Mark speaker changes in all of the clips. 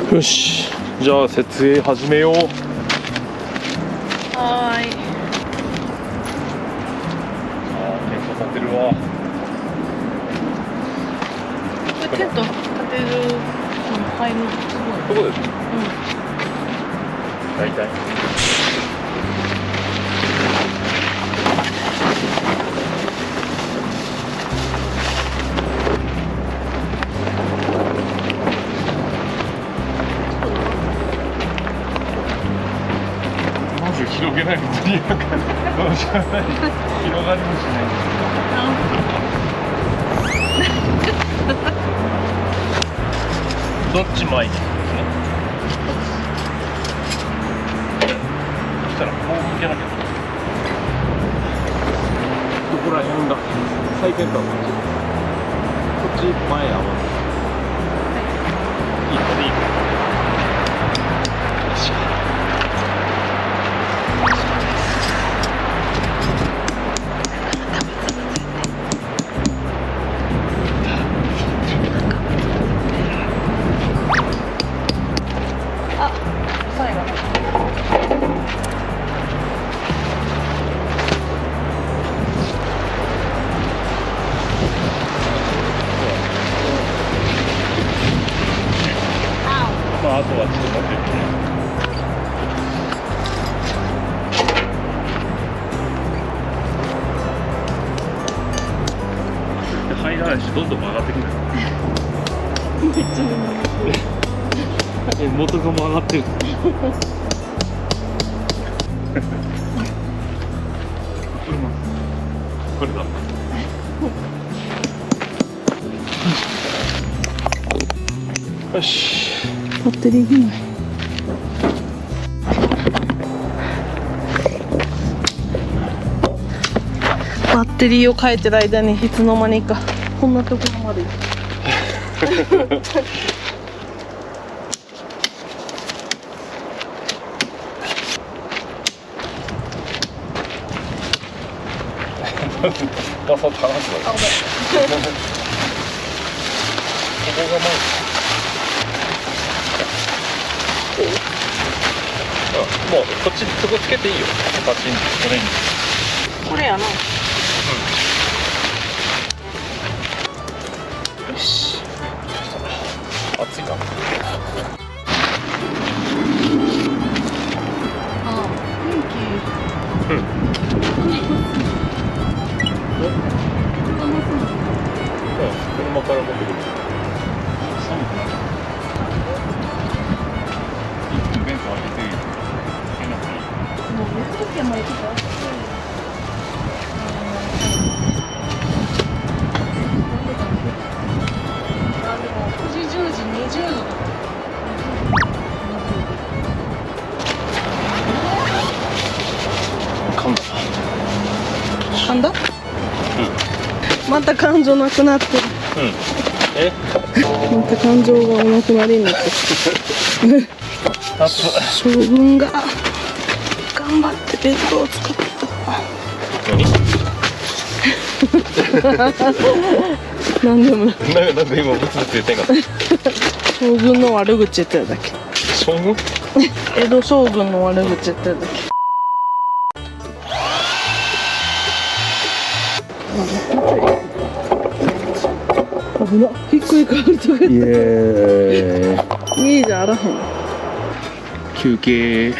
Speaker 1: よし、じゃあ設営始めよう。
Speaker 2: はーい。
Speaker 1: テント立てるわ。
Speaker 2: これテント立てる入るのすごい。
Speaker 1: どこですか？大体。まず広げないととにかくどうしようもない。広がりもしない。どっち前にですね。そしたらこう向けなきゃ。どこら辺だ。最先端こっち前合わせ。いいこれいい。よいしょ。
Speaker 2: 最後。
Speaker 1: まああとはちょっと待ってみて。入らないしどんどん曲がってくる。
Speaker 2: めっちゃ
Speaker 1: 元が曲がってる。これだ。よし。
Speaker 2: バッテリーがない。バッテリーを変えてる間にいつの間にかこんなところまで。
Speaker 1: バサッと離すわ。ここが前。もうこっちそこつけていいよ。パチンこれに。
Speaker 2: これやな。よし。
Speaker 1: 熱いな。
Speaker 2: あ、電気。
Speaker 1: うん。車から持ってくる。寒くなる。一気にベンツ開けてつけなくていい。
Speaker 2: もう寝る時はまあ行くか。あ、でも9時10時20度。
Speaker 1: 噛んだ。
Speaker 2: 噛んだ？また感情なくなってる。
Speaker 1: え？
Speaker 2: また感情がなくなりになってる。将軍が頑張ってベッドを作った。なんでもない。
Speaker 1: なんか今ブツブツ言ってんかった。
Speaker 2: 将軍の悪口言ってるだけ。
Speaker 1: 将軍？
Speaker 2: 江戸将軍の悪口言ってるだけ。危な、ひっくり返るとか言った。いいじゃあらへん。
Speaker 1: 休憩。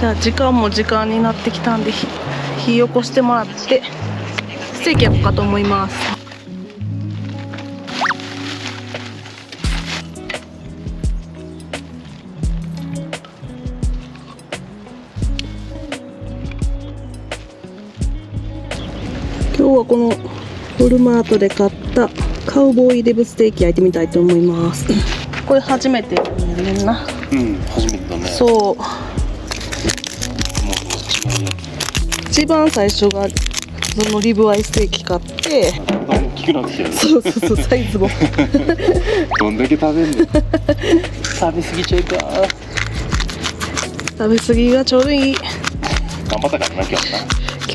Speaker 2: じゃあ時間も時間になってきたんで火起こしてもらってステーキ焼こうかと思います。今日はこのホルマートで買ったカウボーイリブステーキ焼いてみたいと思います。これ初めてやねんな。
Speaker 1: うん、初めてだね。
Speaker 2: そう。一番最初がそのリブアイステーキ買って、
Speaker 1: 大きくなってきたよね。
Speaker 2: そうそうそう、サイズも
Speaker 1: どんだけ食べんの。食べ過ぎちゃうか。
Speaker 2: 食べ過ぎがちょうどいい。
Speaker 1: 頑張ったからな今日な。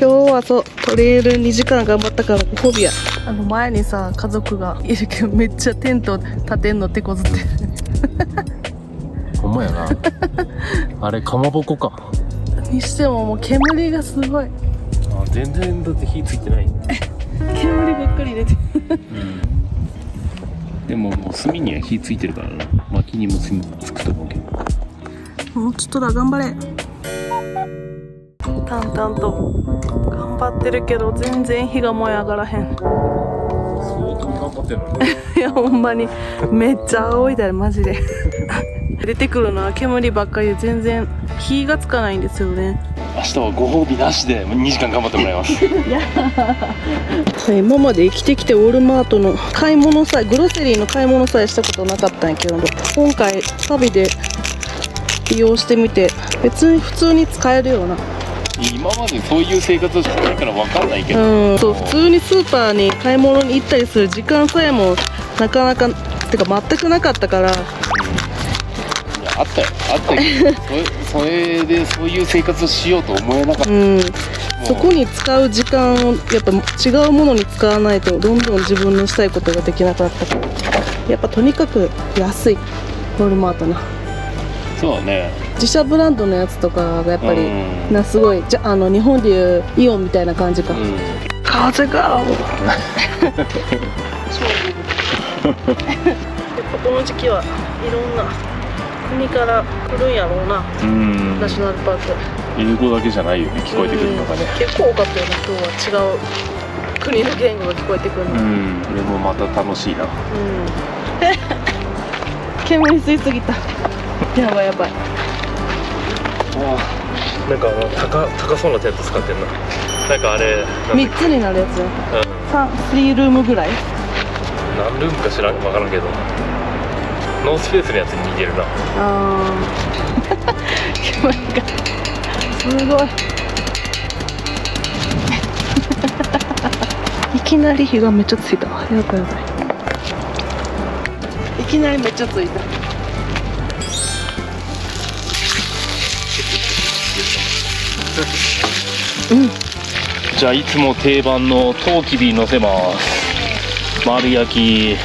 Speaker 2: 今日はそうトレイル2時間頑張ったからご褒美や。前にさ家族がいるけどめっちゃテント立てんの手こずってる。
Speaker 1: ほんまやな。あれかまぼこか。
Speaker 2: にしてももう煙がすごい。
Speaker 1: あ、全然だって火ついてない。
Speaker 2: 煙ばっかり出てる。
Speaker 1: でももう炭には火ついてるからな。薪にも炭つくと思うけど。
Speaker 2: もうちょっとだ、頑張れ。淡々と頑張ってるけど全然火が燃え上がらへん。
Speaker 1: 相当頑張ってるのに。
Speaker 2: いやほんまにめっちゃ青いだよマジで。出てくるのは煙ばっかりで全然火がつかないんですよね。
Speaker 1: 明日はご褒美なしで2時間頑張ってもらいます。
Speaker 2: 今まで生きてきてウォルマートの買い物さえ、グロセリーの買い物さえしたことなかったんやけど、今回旅で利用してみて別に普通に使えるような。
Speaker 1: 今までそういう生活をしてないから分かんないけど、
Speaker 2: そう普通にスーパーに買い物に行ったりする時間さえもなかなかてか全くなかったから。
Speaker 1: いやあったよ、あったけどそれでそういう生活をしようと思えなかった。
Speaker 2: そこに使う時間をやっぱ違うものに使わないとどんどん自分のしたいことができなかったから、やっぱとにかく安いウォルマートな。
Speaker 1: そうだね。
Speaker 2: 自社ブランドのやつとかがやっぱりすごい、日本でいうイオンみたいな感じか。風がやっぱこの時期はいろんな国から来るんやろうな。ナショナルパーク
Speaker 1: 英語だけじゃないよね、聞こえてくるのがね。
Speaker 2: 結構多かったよね今日は。違う国の言語が聞こえてくるの。
Speaker 1: これもまた楽しいな。
Speaker 2: 煙吸いすぎた。やばいやばい。
Speaker 1: なんか高そうなテント使ってんな。なんかあれ
Speaker 2: 3つになるやつよ。3ルームぐらい。
Speaker 1: 何ルームか知らん、分からんけどノースフェイスのやつに似てるな。
Speaker 2: 煙がすごい。いきなり火がめっちゃついた。やばいやばい。いきなりめっちゃついた。
Speaker 1: じゃあいつも定番のトウキビ乗せます。丸焼き。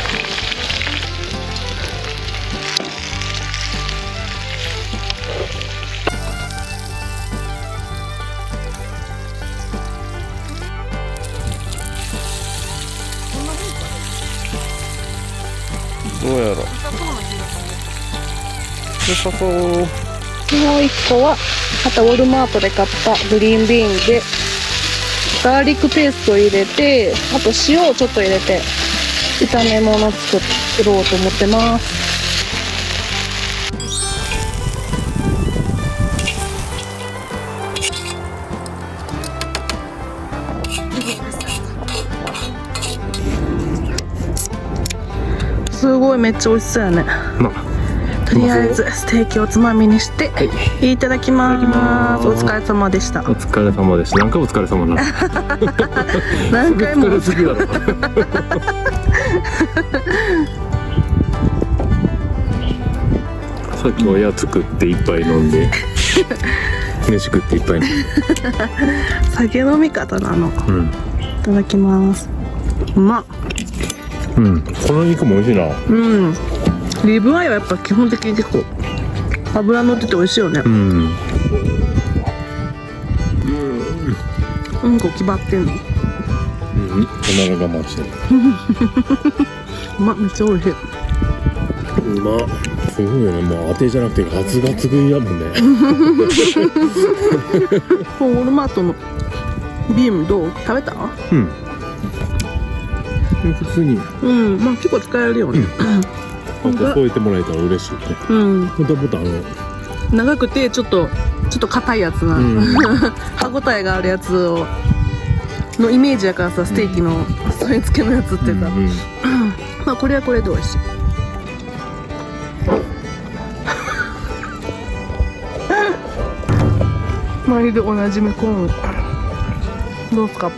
Speaker 1: どうやろう。良さそう。
Speaker 2: もう一個はまたウォルマートで買ったグリーンビーンでガーリックペーストを入れて、あと塩をちょっと入れて炒め物作ろうと思ってます。すごいめっちゃ美味しそうやね。とりあえずステーキをつまみにしていただきます。お疲れ様でした。
Speaker 1: お疲れ様でした。何回お疲れ様なの。
Speaker 2: 何回も。
Speaker 1: 疲れすぎだろ。さっきおやつ食って一杯飲んで飯食って一杯飲んで。
Speaker 2: 酒飲み方なの。いただきます。うまっ。
Speaker 1: この肉も美味しいな。
Speaker 2: リブアイはやっぱ基本的に結構脂乗ってて美味しいよね。こう決まってんの。
Speaker 1: おなら我慢してる。
Speaker 2: うまっ、めっちゃ美味しい。
Speaker 1: うまっ。すごいよね。もう当てじゃなくてガツガツ食いだもんね。
Speaker 2: ウォルマートのビームどう？食べた？
Speaker 1: 普通に。
Speaker 2: まあ結構使えるよね。
Speaker 1: 添えてもらえたら嬉しいね。もともと
Speaker 2: 長くてちょっと硬いやつな、歯ごたえがあるやつをのイメージやからさ、ステーキの添え付けのやつってさ、まあこれはこれで美味しい。毎度おなじみコーンどうすか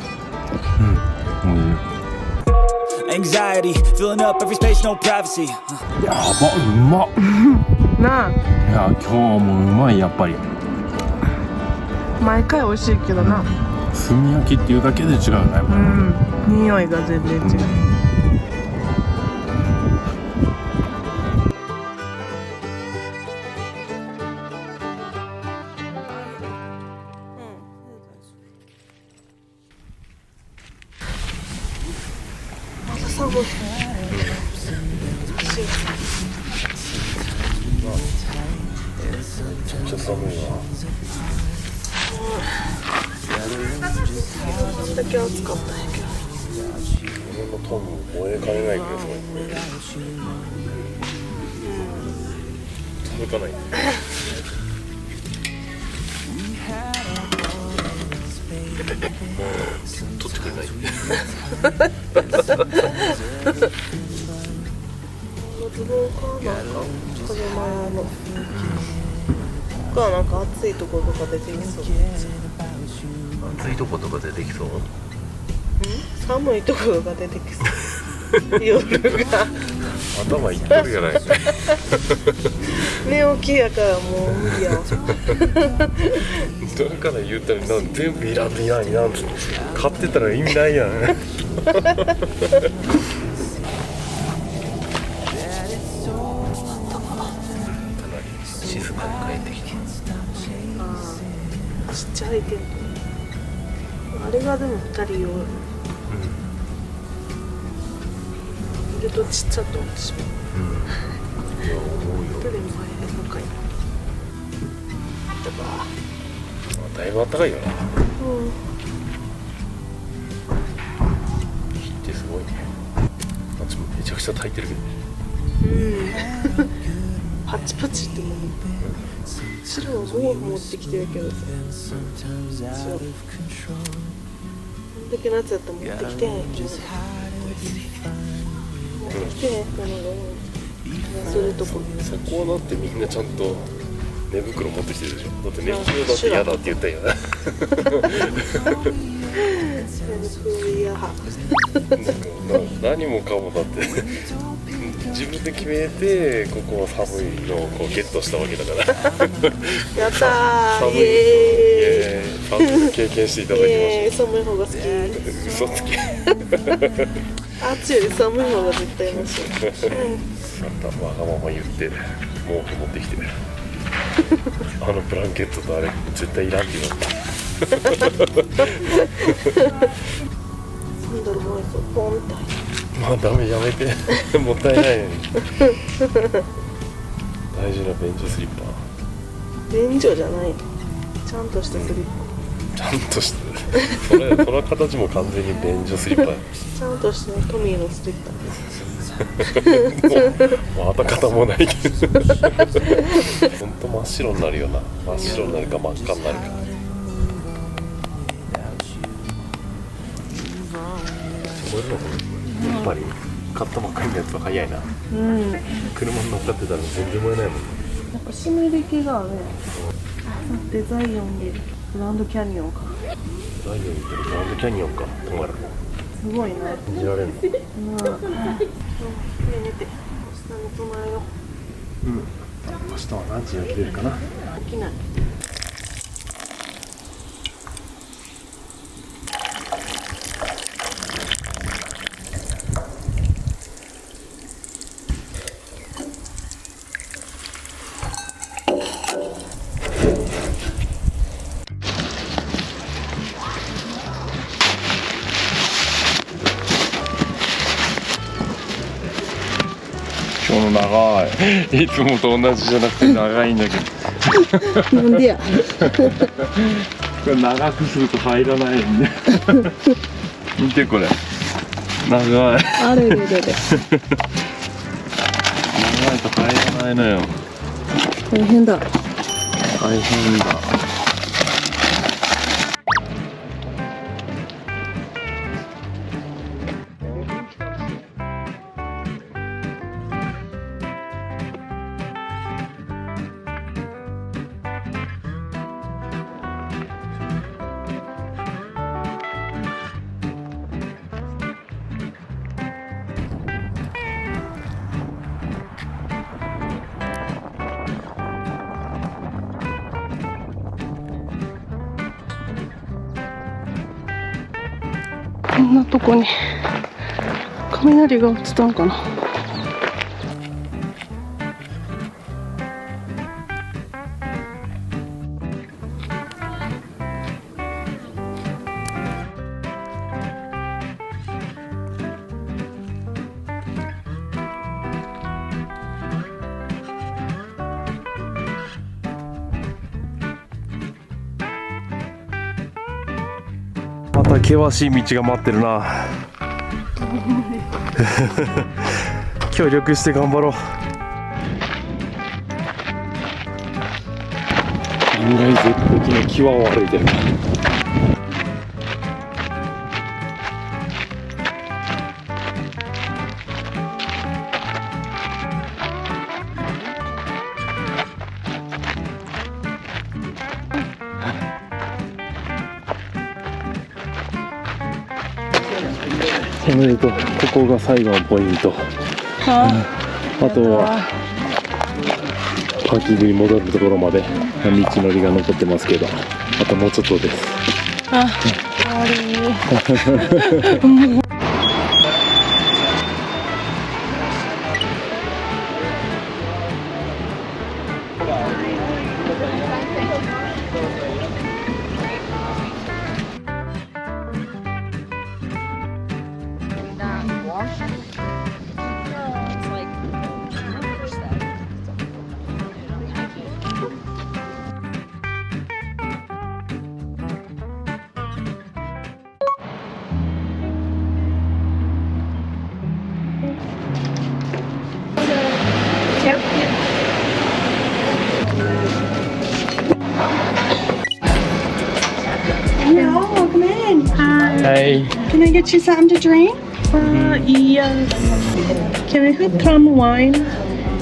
Speaker 2: ？Anxiety,
Speaker 3: filling up every space, no privacy.
Speaker 1: やば、うまっ。
Speaker 2: なあ。
Speaker 1: いや、今日もうまい、やっぱり。
Speaker 2: 毎回美味しいけどな。
Speaker 1: 炭焼きっていうだけで違うね、
Speaker 2: うん、匂いが全然違う。まだ寒い。
Speaker 1: めっちゃ寒いわ。
Speaker 2: こんだけ暑かったんやけど。
Speaker 1: 俺のトン燃えかねないけどすごい。届かない。取ってくれない。
Speaker 2: ズボンかなんか風間のがなんか暑いところとか出てきそう。
Speaker 1: 暑いとことか出てきそう。
Speaker 2: 寒いところが出てきそう夜が
Speaker 1: 頭いっとるやないか。
Speaker 2: 寝起きやからもう無理やわ。
Speaker 1: だから言うたら全部いらんって買ってたら意味ないやん。静かに帰ってきて。
Speaker 2: ちっちゃいテント。あれがでも2人用。いるとちっちゃと思ってしまう。
Speaker 1: いや思うよ。
Speaker 2: 一人も入れんのかいな。
Speaker 1: だいぶ暖かいよな。
Speaker 2: うん。
Speaker 1: 火ってすごいね。あっちもめちゃくちゃ炊いてるけど。
Speaker 2: パチパチってもう白の毛布持ってきてるけどさ、白こんだけ夏やったら持ってきてへんけど持ってきてへんってのがするとこ
Speaker 1: そこはだってみんなちゃんと寝袋持ってきてるでしょ。だって熱中だって嫌だって言ったよな。何もかもだって自分で決めてここは寒いのをこうゲットしたわけだから。
Speaker 2: やったー、
Speaker 1: 寒い
Speaker 2: イエーイ。
Speaker 1: 寒い経験していただきまし
Speaker 2: 寒い方が好き。
Speaker 1: 嘘つき。
Speaker 2: 暑いより寒い方が絶対マシ。
Speaker 1: またわがまま言って毛布持ってきてあのブランケットとあれ絶対いらんって言われた。
Speaker 2: サンダルもあるとポンって入って。
Speaker 1: まあダメやめて。もったいないのに。大事な便所スリッパ。
Speaker 2: 便所じゃない。ちゃんとしたスリッパ。
Speaker 1: ちゃんとしてその形も完全に便所スリッパや。
Speaker 2: ちゃんとしたトミーのスリッパです。
Speaker 1: もう跡形もないけど。ほんと真っ白になるよな。真っ白になるか真っ赤になるか。こういうのやっぱり買ったばっかりのやつは早いな。車に乗っかってたら全然燃えないもんね。
Speaker 2: なんか湿り気があるやん。デザイオンでグランドキャニオンか。
Speaker 1: 大丈夫グランドキャニオンか。トンガラ
Speaker 2: すごいな。
Speaker 1: 信じられんの。
Speaker 2: 寝て。下に泊まるよ。
Speaker 1: 明日は何時に起きれるかな。
Speaker 2: 起きない。
Speaker 1: 今日の長い。いつもと同じじゃなくて長いんだけど。
Speaker 2: なんでや。
Speaker 1: これ長くすると入らないんで。見てこれ。長い。
Speaker 2: あれれれれ。
Speaker 1: 長いと入らないのよ。
Speaker 2: 大変だ。
Speaker 1: 大変だ。
Speaker 2: こんなとこに雷が落ちたんかな。
Speaker 1: また険しい道が待ってるな。協力して頑張ろう。案外絶壁の際を歩いてる。おめでとう。ここが最後のポイント。あとはパーキングに戻るところまで道のりが残ってますけど、あともうちょっとです。
Speaker 2: あ、終わり。
Speaker 4: Hello, come in. Hi.
Speaker 1: Hey.
Speaker 4: Can I get you something to drink?
Speaker 2: Yes. Can I have calm wine?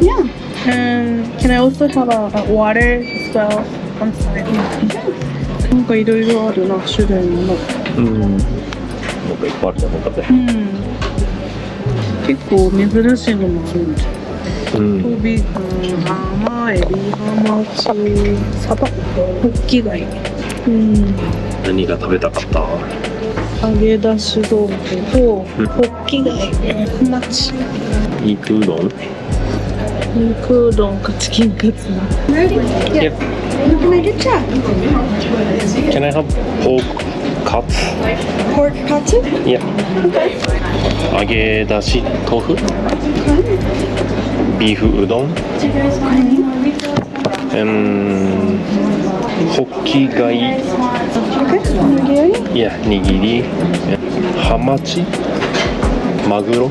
Speaker 4: Yeah.
Speaker 2: And can I also have a water as well? I'm sorry. なんかいろいろあるな、種類の。
Speaker 1: うん。なんかいっぱいあるじゃん、中で。
Speaker 2: うん。結構珍しいのもあるんじゃん。
Speaker 1: うん。
Speaker 2: トビ、ハマ、エビ、ハマチ、サバ、ホッキ貝。うん。
Speaker 1: 何が食べたかった？
Speaker 2: 揚げ出し豆腐と、ホッキ貝、ハマチ。
Speaker 1: 肉うどん？
Speaker 2: 肉うどんかチキンカツ。
Speaker 4: Ready?
Speaker 1: Yep.
Speaker 4: What can I get you?
Speaker 1: Can I have pork cuts?
Speaker 4: Pork katsu?
Speaker 1: Yeah. 揚げ出し豆腐？ビーフうどん？ホッキ貝？
Speaker 4: Okay.
Speaker 1: いや、握り。ハマチ？マグロ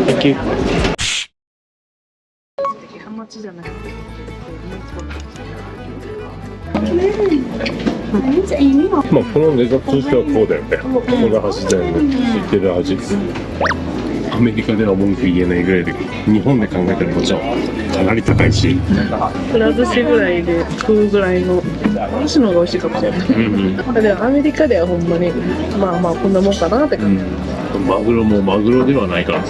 Speaker 1: ？Thank you.
Speaker 2: ハマチじゃなくて。
Speaker 4: It's Amy.
Speaker 1: まあこの値段としてはこうだよね。この橋全部知ってる味。アメリカでは文句言えないぐらいで、日本で考えたらもちろんかなり高いし。
Speaker 2: くら寿司ぐらいで食うぐらいの箸の方が美味しいかもしれない。でもアメリカではほんまにまあまあこんなもんかなって感じ。
Speaker 1: マグロもマグロではないからな。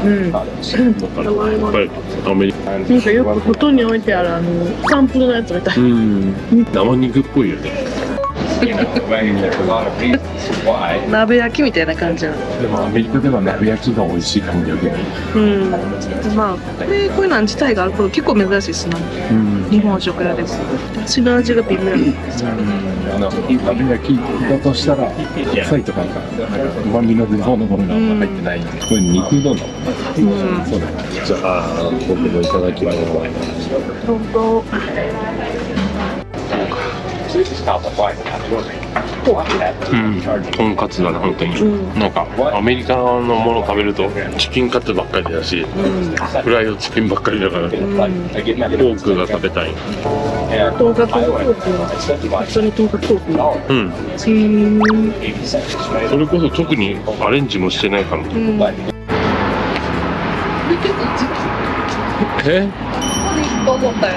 Speaker 2: うん。
Speaker 1: だからやっぱりアメリカ。
Speaker 2: なんかよく外に置いてあるサンプルのやつみたい。
Speaker 1: 生肉っぽいよね。
Speaker 2: 鍋焼きみたいな感じなの。
Speaker 1: でもアメリカでは鍋焼きが美味しいかも逆に。
Speaker 2: まあこういうの自体があること結構珍しいですな。日本食屋です。血の味が微妙。
Speaker 1: 鍋焼きだとしたら野菜とか旨味の出そうなものがあんま入ってない。これ肉うどんだもんね。そうだね。じゃあ僕もいただきます。
Speaker 2: 本当。
Speaker 1: とんかつだね本当に、なんかアメリカのもの食べるとチキンカツばっかりだし、フライドチキンばっかりだから、ポークが食べたい。
Speaker 2: とんかつ豆腐は普通にとんかつ豆腐。
Speaker 1: それこそ特にアレンジもしてないから。
Speaker 2: と思ったよ。